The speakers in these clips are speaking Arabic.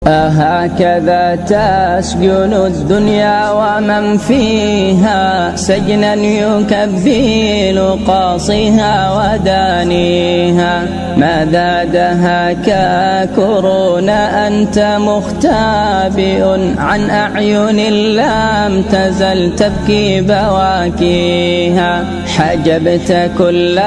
أهكذا تسجن الدنيا ومن فيها سجنا يكبل قاصيها ودانيها. ماذا دهاك كرون أنت مختبئ عن أعين لم تزل تبكي بواكيها. حجبت كل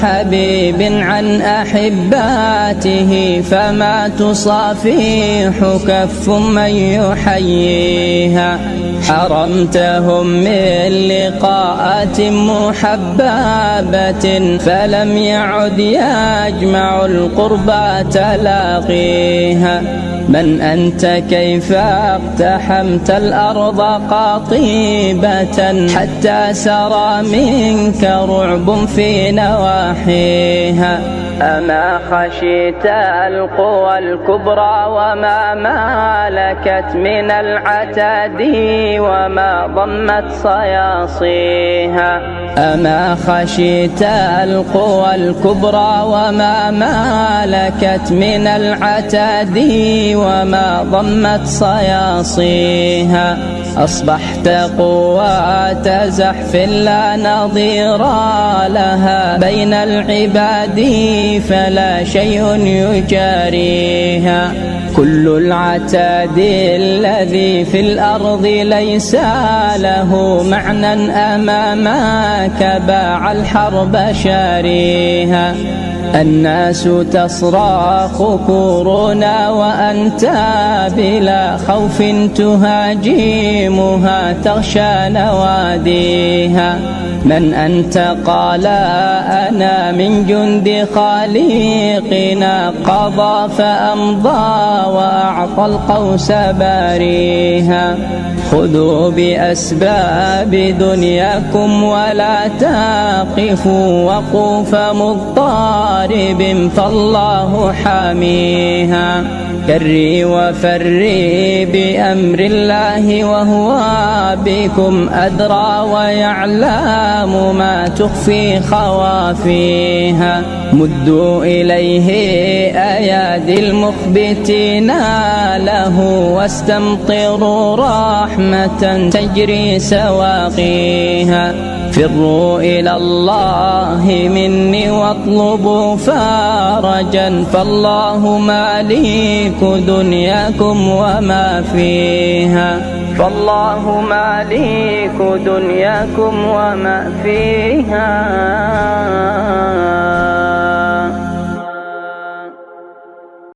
حبيب عن أحباته فما تصافيح كف من يحييها. حرمتهم من لقاءات محببة فلم يعد يجمع القربى تلاقيها. من أنت كيف اقتحمت الأرض قاطبة حتى سرى منك رعب في نواحيها. أما خشيت القوى الكبرى وما مالكت من العتاد وما ضمت صياصيها. أما خشيت القوى الكبرى وما مالكت من العتاد وما ضمت صياصيها. أصبحت قوات زحف لا نظير لها بين العباد فلا شيء يجاريها. كل العتاد الذي في الأرض ليس له معنى أمامك باع الحرب شاريها. الناس تصرخ كورونا وأنت بلا خوف تهاجمها تغشى نواديها. من أنت قال أنا من جند خالقنا قضى فأمضى وأعطى القوس باريها. خذوا بأسباب دنياكم ولا تقفوا وقوف مضطرب فالله حاميها. كري وفري بأمر الله وهو بكم أدرى ويعلم ما تخفي خوافيها. مدوا إليه أيادي المخبتين له واستمطروا رحمة تجري سواقيها. فروا إلى الله مني واطلبوا فرجا فالله مالك دنياكم وما فيها. فالله مالك دنياكم وما فيها.